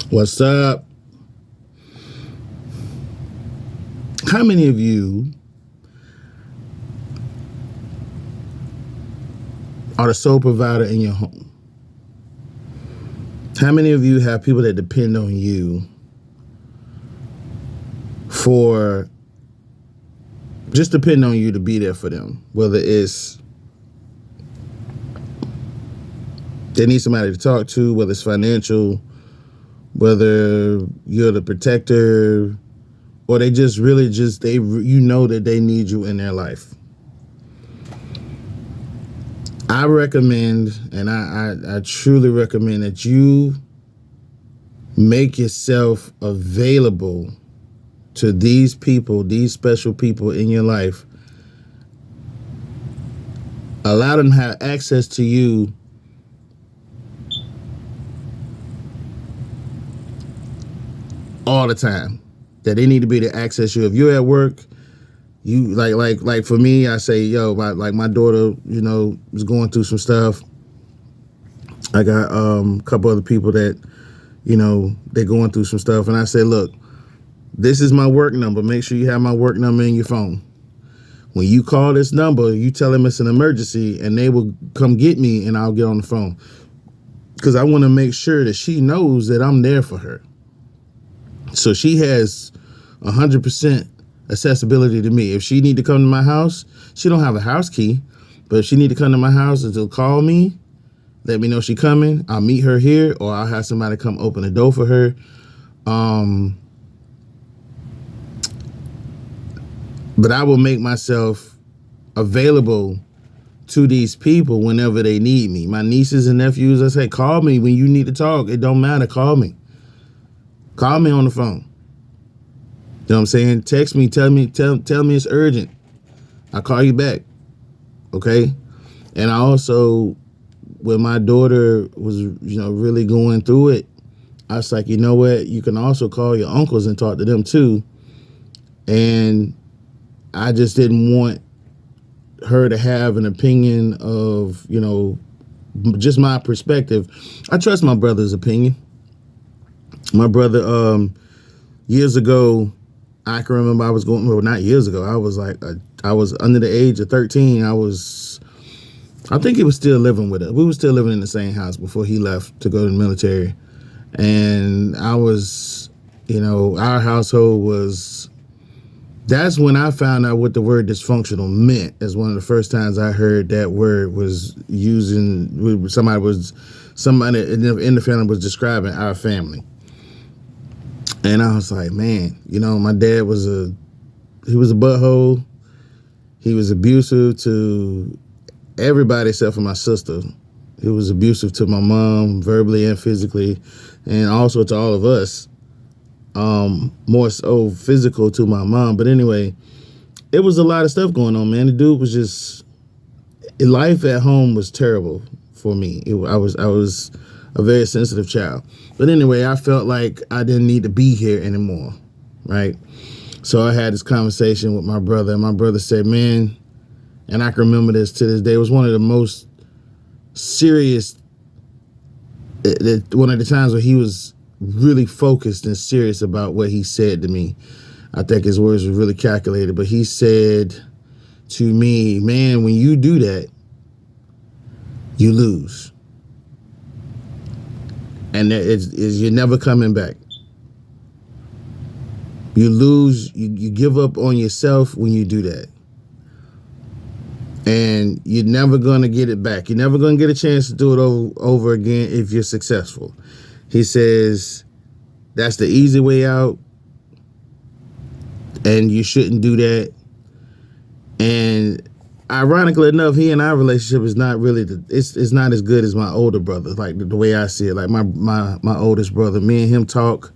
What's up? How many of you are the sole provider in your home? How many of you have people that depend on you for just depend on you to be there for them? Whether it's they need somebody to talk to, whether it's financial, whether you're the protector, or they just really you know that they need you in their life. I recommend, and I truly recommend that you make yourself available to these people, these special people in your life. Allow them to have access to you all the time. That they need to be able to access you. If you're at work, you like for me, I say, yo, my daughter, is going through some stuff. I got a couple other people that, they're going through some stuff, and I say, look, this is my work number. Make sure you have my work number in your phone. When you call this number, you tell them it's an emergency, and they will come get me, and I'll get on the phone. Because I want to make sure that she knows that I'm there for her. So she has 100% accessibility to me. If she need to come to my house, she don't have a house key, but if she need to come to my house and to call me, let me know she coming. I'll meet her here, or I'll have somebody come open the door for her. But I will make myself available to these people whenever they need me. My nieces and nephews, I say, call me when you need to talk. It don't matter. Call me. Call me on the phone. You know what I'm saying? Text me, tell me it's urgent. I'll call you back. Okay? And I also, when my daughter was, really going through it, I was like, you know what? You can also call your uncles and talk to them too. And I just didn't want her to have an opinion of, just my perspective. I trust my brother's opinion. My brother, years ago, I can remember I was going, well, not years ago. I was under the age of 13. I think he was still living with us. We were still living in the same house before he left to go to the military. And I was, our household was, that's when I found out what the word dysfunctional meant. As one of the first times I heard that word was somebody in the family was describing our family. And I was like, man, my dad was a butthole. He was abusive to everybody except for my sister. He was abusive to my mom, verbally and physically, and also to all of us. More so physical to my mom. But anyway, it was a lot of stuff going on, man. The dude was just, life at home was terrible for me. I was a very sensitive child. But anyway, I felt like I didn't need to be here anymore, right? So I had this conversation with my brother, and my brother said, man, and I can remember this to this day, it was one of the most serious, one of the times where he was really focused and serious about what he said to me. I think his words were really calculated, but he said to me, man, when you do that, you lose. And you're never coming back. You lose, you give up on yourself when you do that. And you're never going to get it back. You're never going to get a chance to do it over again if you're successful. He says, that's the easy way out. And you shouldn't do that. And ironically enough, he and our relationship is not really, it's not as good as my older brother, like the way I see it. Like my oldest brother, me and him talk,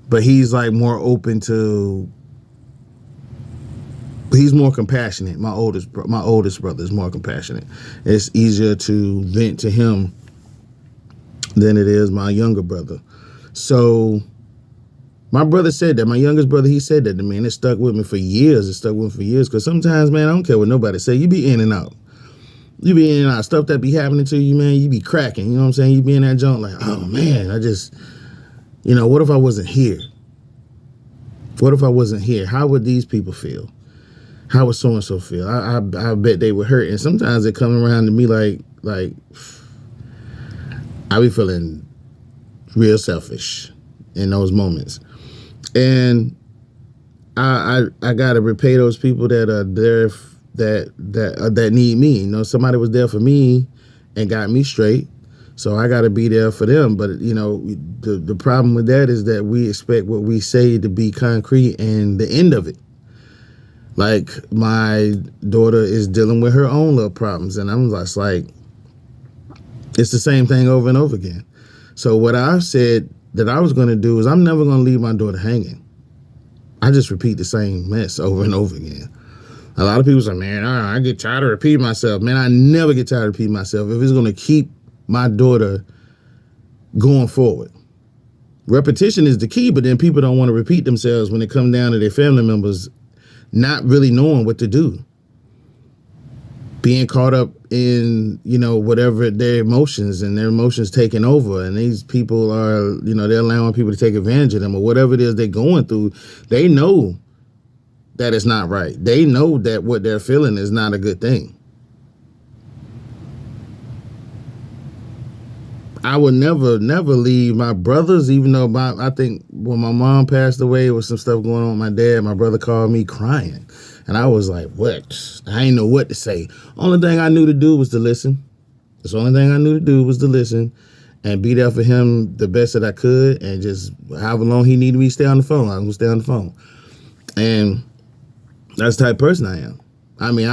but he's like more open to, he's more compassionate. My oldest brother is more compassionate. It's easier to vent to him than it is my younger brother. So my brother said that. My youngest brother, he said that to me, and it stuck with me for years. Because sometimes, man, I don't care what nobody say. You be in and out. Stuff that be happening to you, man, you be cracking. You know what I'm saying? You be in that junk like, oh, man, You know, what if I wasn't here? What if I wasn't here? How would these people feel? How would so and so feel? I bet they would hurt. And sometimes they come around to me like I be feeling real selfish in those moments. And I gotta repay those people that are there that need me. You know, somebody was there for me and got me straight, so I gotta be there for them. But you know, the problem with that is that we expect what we say to be concrete and the end of it. Like my daughter is dealing with her own little problems, and I'm just like, it's the same thing over and over again. So what I've said that I was going to do is I'm never going to leave my daughter hanging. I just repeat the same mess over and over again. A lot of people say, man, I get tired of repeating myself. Man, I never get tired of repeating myself if it's going to keep my daughter going forward. Repetition is the key, but then people don't want to repeat themselves when it comes down to their family members not really knowing what to do. Being caught up in, you know, whatever their emotions taking over. And these people are, you know, they're allowing people to take advantage of them or whatever it is they're going through. They know that it's not right. They know that what they're feeling is not a good thing. I would never leave my brothers, even though I think when my mom passed away, there was some stuff going on with my dad. My brother called me crying. And I was like, what? I ain't know what to say. Only thing I knew to do was to listen. That's the only thing I knew to do was to listen and be there for him the best that I could. And just however long he needed me to stay on the phone, I was going to stay on the phone. And that's the type of person I am. I mean,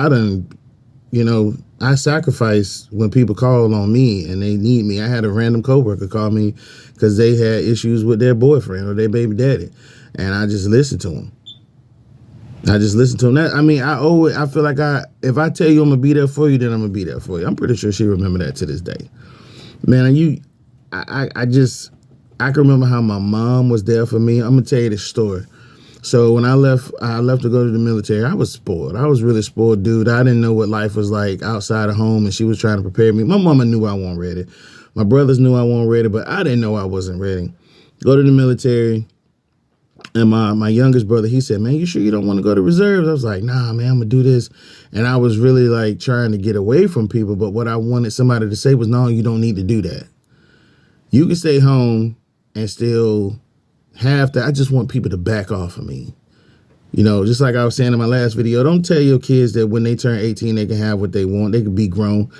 I sacrifice when people call on me and they need me. I had a random coworker call me because they had issues with their boyfriend or their baby daddy. And I just listened to them. I feel like if I tell you I'm gonna be there for you, then I'm gonna be there for you. I'm pretty sure she remember that to this day. Man, I can remember how my mom was there for me. I'm gonna tell you this story. So when I left to go to the military, I was spoiled. I was really spoiled, dude. I didn't know what life was like outside of home, and she was trying to prepare me. My mama knew I wasn't ready. My brothers knew I wasn't ready, but I didn't know I wasn't ready. Go to the military. And my youngest brother, he said, man, you sure you don't want to go to reserves? I was like, nah, man, I'm going to do this. And I was really like trying to get away from people. But what I wanted somebody to say was, no, you don't need to do that. You can stay home and still have that. I just want people to back off of me. You know, just like I was saying in my last video, don't tell your kids that when they turn 18, they can have what they want. They can be grown.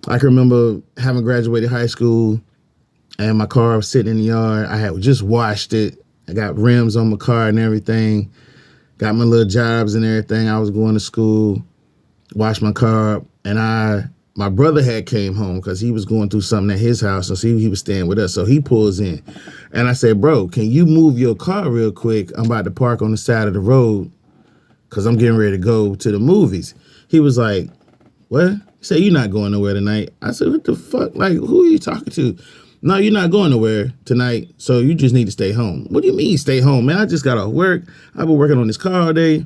I can remember having graduated high school and my car was sitting in the yard. I had just washed it. I got rims on my car and everything. Got my little jobs and everything. I was going to school, washed my car up, and my brother had came home because he was going through something at his house, and so he was staying with us. So he pulls in, and I said, bro, can you move your car real quick? I'm about to park on the side of the road because I'm getting ready to go to the movies. He was like, what? He said, you're not going nowhere tonight. I said, what the fuck? Like, who are you talking to? No, you're not going nowhere tonight, so you just need to stay home. What do you mean stay home, man? I just got off work. I've been working on this car all day.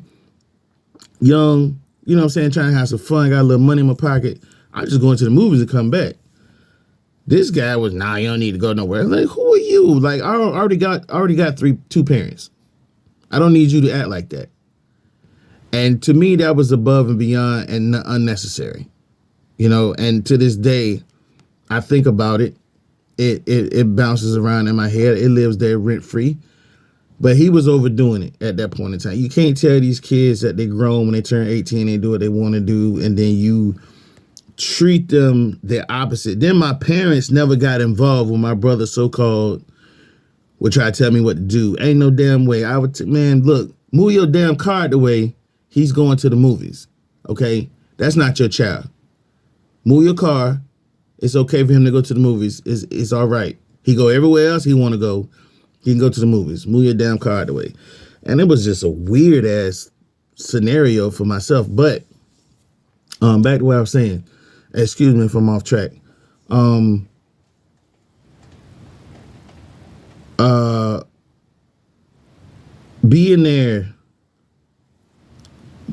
Young, you know what I'm saying, trying to have some fun, got a little money in my pocket. I just going to the movies and come back. This guy was, nah, you don't need to go nowhere. Like, who are you? Like, I already got two parents. I don't need you to act like that. And to me, that was above and beyond and unnecessary. You know, and to this day, I think about it. It bounces around in my head. It lives there rent free. But he was overdoing it at that point in time. You can't tell these kids that they're grown when they turn 18, they do what they want to do, and then you treat them the opposite. Then my parents never got involved when my brother so-called would try to tell me what to do. Ain't no damn way. I would, man, look, move your damn car out the way. He's going to the movies. Okay? That's not your child. Move your car. It's okay for him to go to the movies. It's all right. He go everywhere else he want to go. He can go to the movies. Move your damn car out the way. And it was just a weird ass scenario for myself. But back to what I was saying. Excuse me if I'm off track.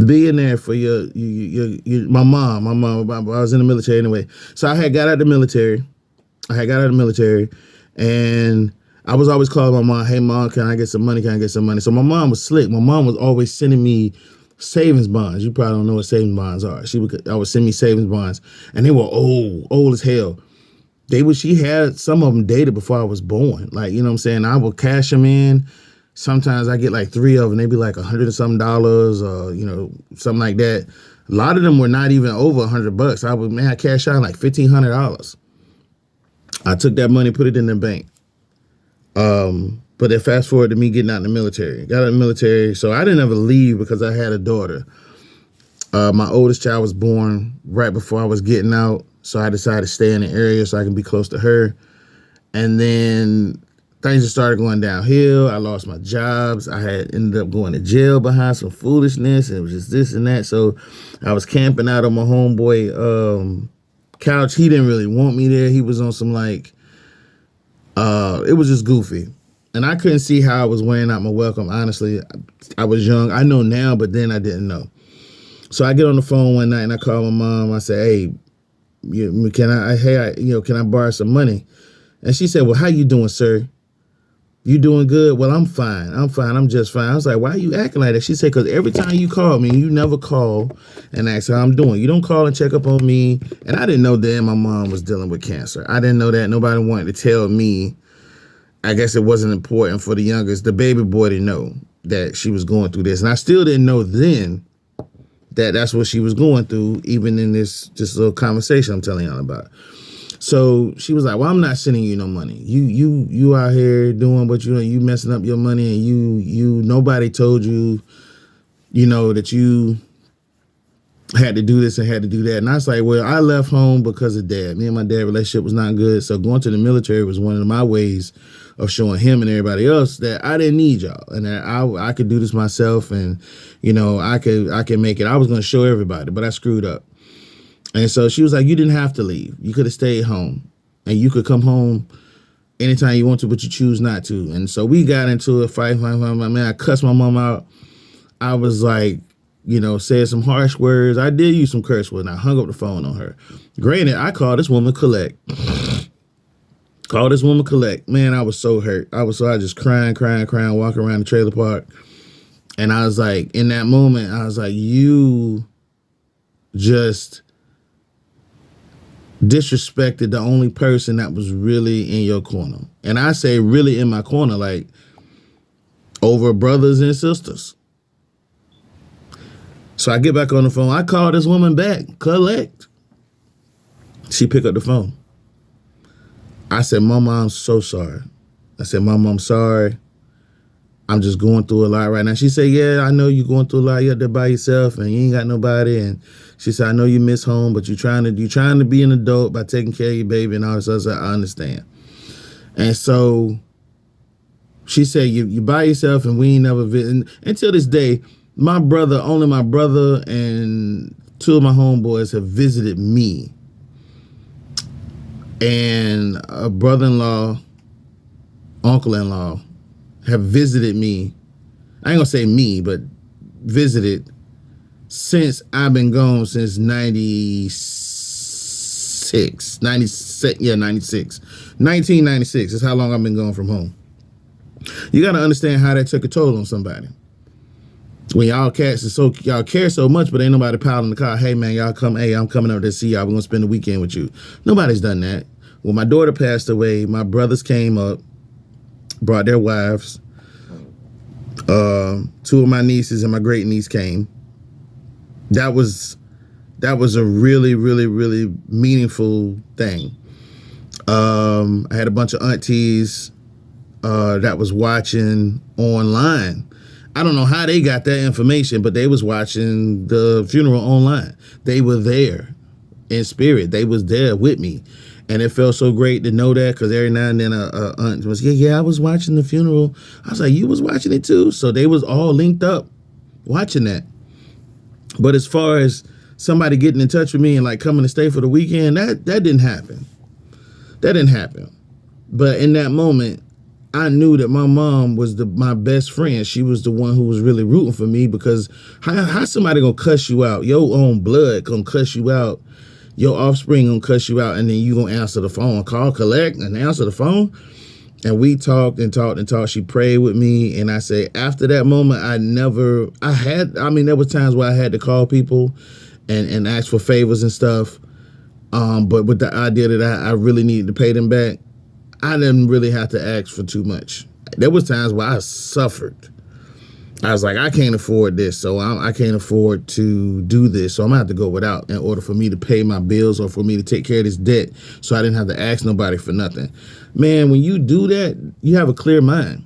Being there for your my mom. I was in the military anyway. So I had got out of the military, and I was always calling my mom, hey mom, can I get some money? Can I get some money? So my mom was slick. My mom was always sending me savings bonds. You probably don't know what savings bonds are. She would always send me savings bonds, and they were old as hell. She had some of them dated before I was born. Like, you know what I'm saying? I would cash them in. Sometimes I get like 3 of them. They'd be like $100 and something, or, you know, something like that. A lot of them were not even over $100. I cashed out like $1,500. I took that money, put it in the bank. But then fast forward to me getting out in the military. Got out in the military, so I didn't ever leave because I had a daughter. My oldest child was born right before I was getting out, so I decided to stay in the area so I can be close to her. And then things just started going downhill. I lost my jobs. I had ended up going to jail behind some foolishness. It was just this and that. So I was camping out on my homeboy couch. He didn't really want me there. He was on some like, it was just goofy. And I couldn't see how I was wearing out my welcome. Honestly, I was young. I know now, but then I didn't know. So I get on the phone one night and I call my mom. I say, hey, can I borrow some money? And she said, well, how you doing, sir? You doing good? Well, I'm fine. I'm just fine. I was like, why are you acting like that? She said, because every time you call me, you never call and ask how I'm doing. You don't call and check up on me. And I didn't know then my mom was dealing with cancer. I didn't know that. Nobody wanted to tell me. I guess it wasn't important for the youngest, the baby boy, to know that she was going through this. And I still didn't know then that that's what she was going through, even in this little conversation I'm telling y'all about. So she was like, well, I'm not sending you no money. You out here doing what you messing up your money, and nobody told you, you know, that you had to do this and had to do that. And I was like, well, I left home because of dad. Me and my dad relationship was not good. So going to the military was one of my ways of showing him and everybody else that I didn't need y'all and that I could do this myself, and, you know, I could make it. I was going to show everybody, but I screwed up. And so she was like, you didn't have to leave. You could have stayed home, and you could come home anytime you want to, but you choose not to. And so we got into a fight. Man, I cussed my mom out. I was like, you know, said some harsh words. I did use some curse words, and I hung up the phone on her. Granted, I called this woman collect. Man, I was so hurt. I just crying, walking around the trailer park. And I was like, in that moment, I was like, you just disrespected the only person that was really in your corner. And I say really in my corner, like over brothers and sisters. So I get back on the phone. I call this woman back, collect. She picked up the phone. I said, Mama, I'm so sorry. I said, Mama, I'm sorry. I'm just going through a lot right now. She said, yeah, I know you're going through a lot. You're out there by yourself and you ain't got nobody. And she said, I know you miss home, but you're trying to be an adult by taking care of your baby and all this other stuff. I understand. And so she said, you by yourself and we ain't never visit. Until this day, only my brother and 2 of my homeboys have visited me. And a brother-in-law, uncle-in-law have visited me. I ain't gonna say me, but visited since I've been gone since 96. 1996 is how long I've been gone from home. You gotta understand how that took a toll on somebody. When y'all care so much, but ain't nobody piling the car. Hey man, y'all come. Hey, I'm coming up to see y'all. We're gonna spend the weekend with you. Nobody's done that. When my daughter passed away, my brothers came up, brought their wives. 2 of my nieces and my great niece came. That was a really, really, really meaningful thing. I had a bunch of aunties that was watching online. I don't know how they got that information, but they was watching the funeral online. They were there in spirit. They was there with me. And it felt so great to know that, because every now and then a aunt was, yeah, I was watching the funeral. I was like, you was watching it too? So they was all linked up watching that. But as far as somebody getting in touch with me and like coming to stay for the weekend, that didn't happen. That didn't happen. But in that moment, I knew that my mom was my best friend. She was the one who was really rooting for me, because how somebody gonna cuss you out? Your own blood gonna cuss you out. Your offspring gonna cuss you out, and then you gonna answer the phone, call, collect, and answer the phone. And we talked and talked and talked. She prayed with me. And I say, after that moment, there was times where I had to call people and ask for favors and stuff. But with the idea that I really needed to pay them back, I didn't really have to ask for too much. There was times where I suffered. I was like, I can't afford this, so I can't afford to do this, so I'm gonna have to go without in order for me to pay my bills or for me to take care of this debt, so I didn't have to ask nobody for nothing. Man, when you do that, you have a clear mind.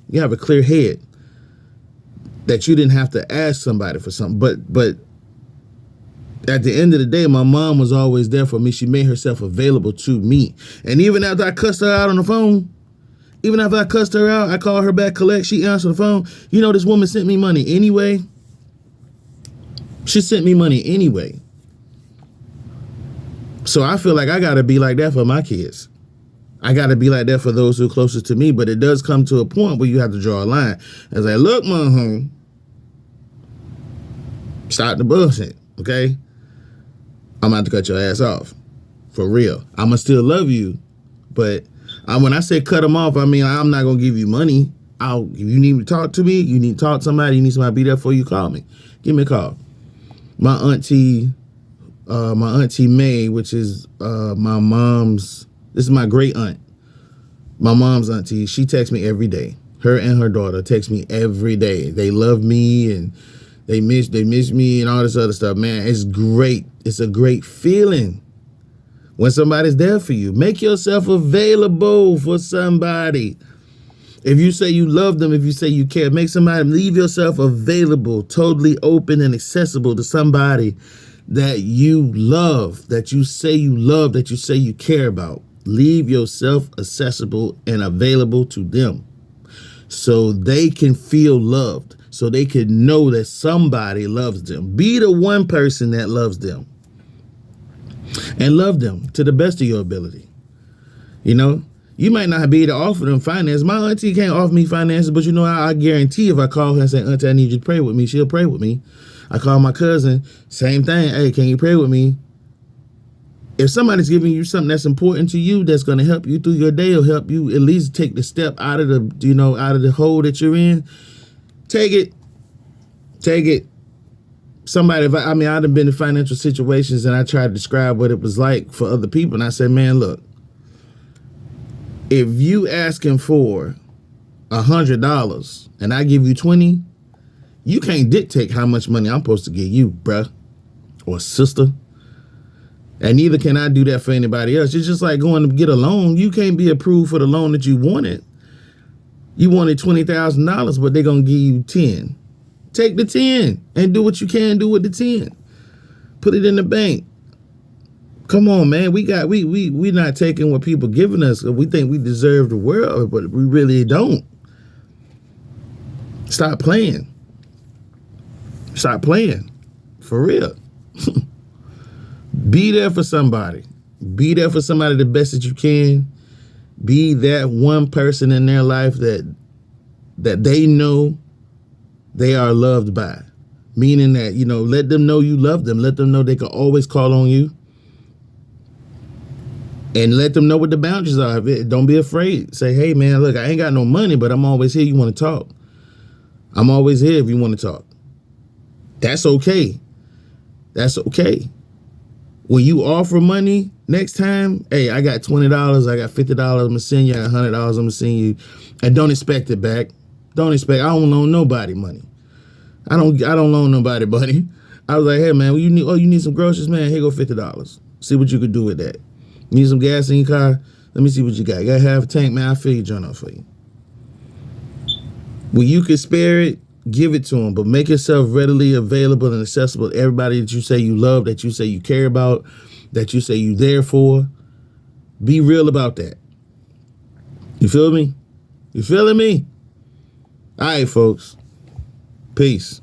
You have a clear head that you didn't have to ask somebody for something. But at the end of the day, my mom was always there for me. She made herself available to me. And even after I cussed her out on the phone, I called her back, collect. She answered the phone. You know, this woman sent me money anyway. She sent me money anyway. So I feel like I got to be like that for my kids. I got to be like that for those who are closest to me. But it does come to a point where you have to draw a line. It's like, look, mom, stop the bullshit, okay? I'm about to cut your ass off. For real. I'm going to still love you, but when I say cut them off, I mean, I'm not going to give you money. If you need to talk to me, you need to talk to somebody, you need somebody to be there for you, call me. Give me a call. My auntie May, which is my mom's, this is my great aunt. My mom's auntie, she texts me every day. Her and her daughter text me every day. They love me and they miss me and all this other stuff. Man, it's great. It's a great feeling when somebody's there for you. Make yourself available for somebody. If you say you love them, if you say you care, leave yourself available, totally open and accessible to somebody that you love, that you say you care about. Leave yourself accessible and available to them so they can feel loved, so they can know that somebody loves them. Be the one person that loves them. And love them to the best of your ability. You know, you might not be able to offer them finance. My auntie can't offer me finances, but you know, I guarantee if I call her and say, Auntie, I need you to pray with me, she'll pray with me. I call my cousin, same thing. Hey, can you pray with me? If somebody's giving you something that's important to you, that's going to help you through your day, or help you at least take the step out of the hole that you're in, take it. Somebody, I've been in financial situations and I tried to describe what it was like for other people. And I said, man, look, if you asking for $100 and I give you 20, you can't dictate how much money I'm supposed to give you, bruh or sister. And neither can I do that for anybody else. It's just like going to get a loan. You can't be approved for the loan that you wanted. You wanted $20,000, but they're going to give you 10. Take the 10 and do what you can do with the 10. Put it in the bank. Come on, man. We not taking what people giving us. We think we deserve the world, but we really don't. Stop playing. Stop playing. For real. Be there for somebody. Be there for somebody the best that you can. Be that one person in their life that they know they are loved by. Meaning that, you know, let them know you love them. Let them know they can always call on you. And let them know what the boundaries are. Don't be afraid. Say, hey, man, look, I ain't got no money, but I'm always here. You want to talk? I'm always here if you want to talk. That's okay. That's okay. When you offer money next time, hey, I got $20, I got $50, I'm going to send you. I got $100, I'm going to send you. And don't expect it back. I don't loan nobody money. I don't loan nobody money. I was like, hey, man, you need some groceries, man? Here go $50. See what you could do with that. You need some gas in your car? Let me see what you got. You got half a tank, man? I'll fill your joint up for you. When you can spare it, give it to them, but make yourself readily available and accessible to everybody that you say you love, that you say you care about, that you say you there for. Be real about that. You feel me? You feeling me? All right, folks. Peace.